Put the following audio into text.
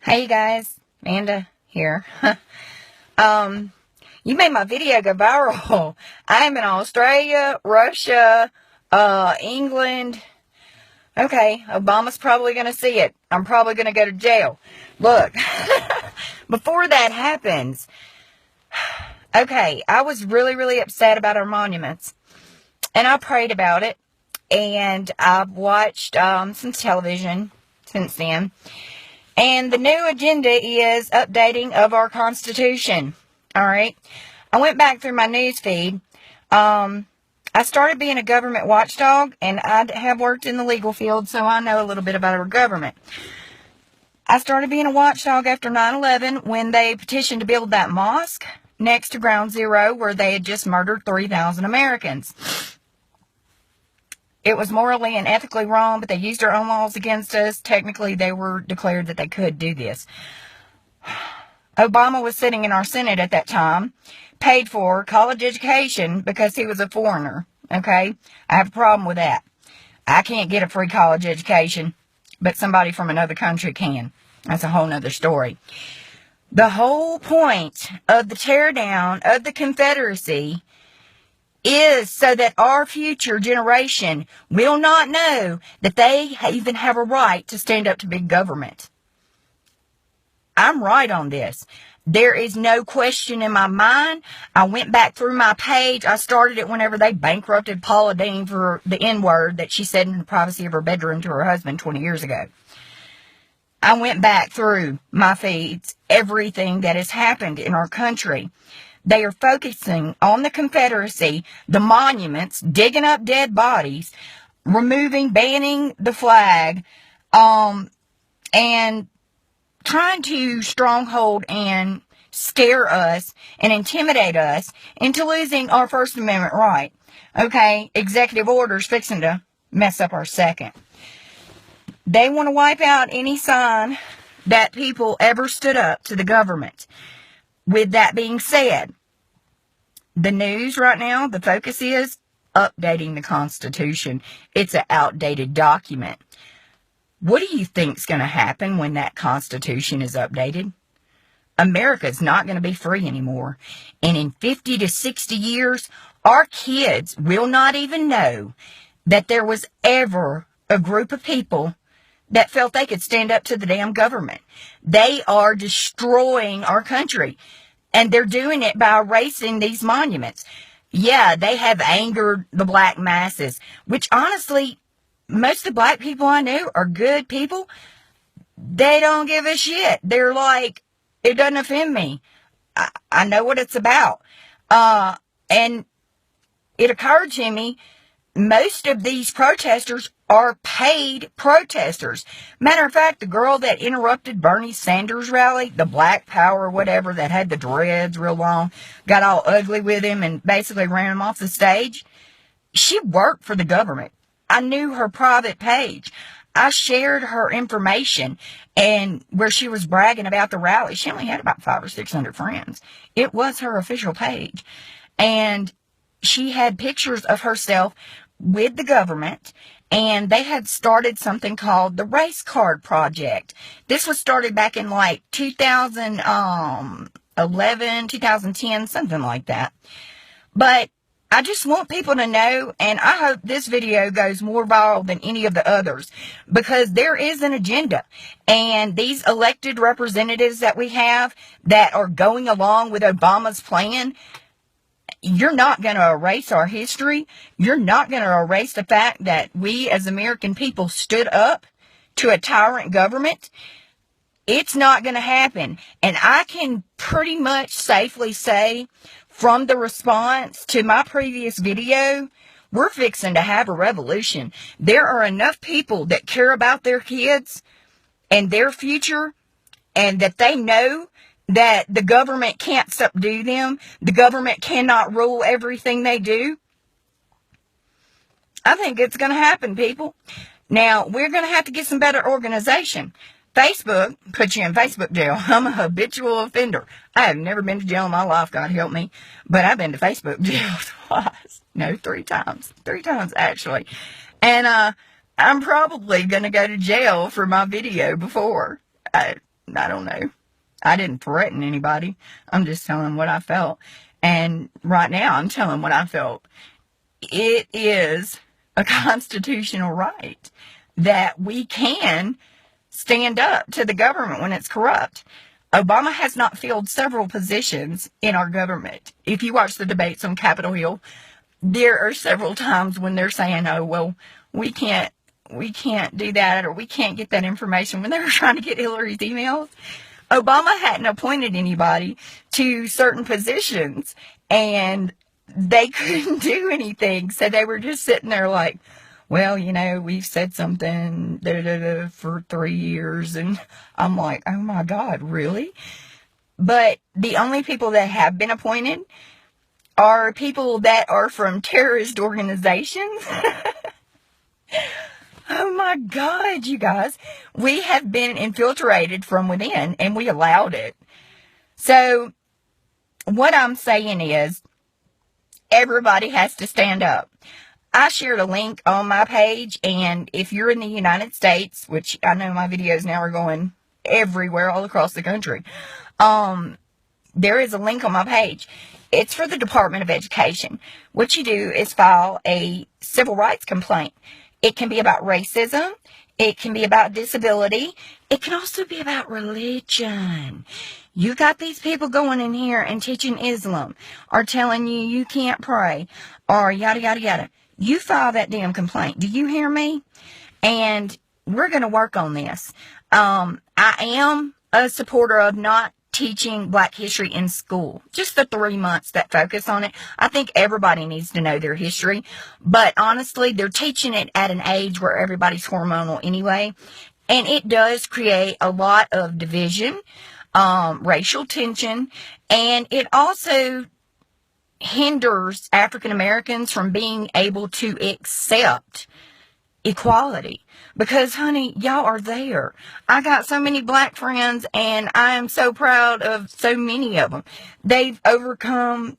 Hey guys, Amanda here. You made my video go viral. I am in Australia, Russia, England. Okay, Obama's probably going to see it. I'm probably going to go to jail. Look, before that happens, okay, I was really upset about our monuments. And I prayed about it. And I've watched some television since then. And the new agenda is updating of our Constitution. All right. I went back through my news feed. I started being a government watchdog, and I have worked in the legal field, so I know a little bit about our government. I started being a watchdog after 9/11 when they petitioned to build that mosque next to Ground Zero where they had just murdered 3,000 Americans. It was morally and ethically wrong, but they used their own laws against us. Technically, they were declared that they could do this. Obama was sitting in our Senate at that time, paid for college education because he was a foreigner. Okay? I have a problem with that. I can't get a free college education, but somebody from another country can. That's a whole nother story. The whole point of the teardown of the Confederacy is so that our future generation will not know that they even have a right to stand up to big government. I'm right on this. There is no question in my mind. I went back through my page. I started it whenever they bankrupted Paula Deen for the N-word that she said in the privacy of her bedroom to her husband 20 years ago. I went back through my feeds, everything that has happened in our country. They are focusing on the Confederacy, the monuments, digging up dead bodies, banning the flag, and trying to stronghold and scare us and intimidate us into losing our First Amendment right. Okay, executive orders fixing to mess up our second. They want to wipe out any sign that people ever stood up to the government. With that being said, the news right now, the focus is updating the Constitution. It's an outdated document. What do you think's going to happen when that Constitution is updated? America's not going to be free anymore. And in 50 to 60 years, our kids will not even know that there was ever a group of people that felt they could stand up to the damn government. They are destroying our country. And they're doing it by erasing these monuments. Yeah, they have angered the black masses, which honestly, most of the black people I know are good people. They don't give a shit. They're like, it doesn't offend me. I know what it's about. And it occurred to me, most of these protesters are paid protesters. Matter of fact, the girl that interrupted Bernie Sanders' rally, the Black Power, whatever, that had the dreads real long, got all ugly with him and basically ran him off the stage, she worked for the government. I knew her private page. I shared her information, and where she was bragging about the rally, she only had about 500 or 600 friends. It was her official page. And she had pictures of herself with the government, and they had started something called the Race Card Project. This was started back in like 2011, 2010, something like that. But I just want people to know, and I hope this video goes more viral than any of the others, because there is an agenda. And these elected representatives that we have that are going along with Obama's plan, you're not going to erase our history. You're not going to erase the fact that we as American people stood up to a tyrant government. It's not going to happen. And I can pretty much safely say from the response to my previous video, we're fixing to have a revolution. There are enough people that care about their kids and their future, and that they know that the government can't subdue them. The government cannot rule everything they do. I think it's going to happen, people. Now, we're going to have to get some better organization. Facebook puts you in Facebook jail. I'm a habitual offender. I have never been to jail in my life, God help me. But I've been to Facebook jail twice. No, 3 times. 3 times, actually. And I'm probably going to go to jail for my video before. I don't know. I didn't threaten anybody. I'm just telling what I felt. And right now, I'm telling what I felt. It is a constitutional right that we can stand up to the government when it's corrupt. Obama has not filled several positions in our government. If you watch the debates on Capitol Hill, there are several times when they're saying, oh, well, we can't do that, or we can't get that information, when they were trying to get Hillary's emails. Obama hadn't appointed anybody to certain positions, and they couldn't do anything. So they were just sitting there like, well, we've said something for 3 years. And I'm like, oh my God, really? But the only people that have been appointed are people that are from terrorist organizations. Oh my God, you guys. We have been infiltrated from within, and we allowed it. So what I'm saying is, everybody has to stand up. I shared a link on my page, and if you're in the United States, which I know my videos now are going everywhere, all across the country, there is a link on my page. It's for the Department of Education. What you do is file a civil rights complaint. It can be about racism. It can be about disability. It can also be about religion. You got these people going in here and teaching Islam, or telling you can't pray, or yada, yada, yada. You file that damn complaint. Do you hear me? And we're going to work on this. I am a supporter of not teaching Black history in school. Just the 3 months that focus on it. I think everybody needs to know their history. But honestly, they're teaching it at an age where everybody's hormonal anyway. And it does create a lot of division, racial tension, and it also hinders African Americans from being able to accept equality. Because, honey, y'all are there. I got so many Black friends, and I am so proud of so many of them. They've overcome,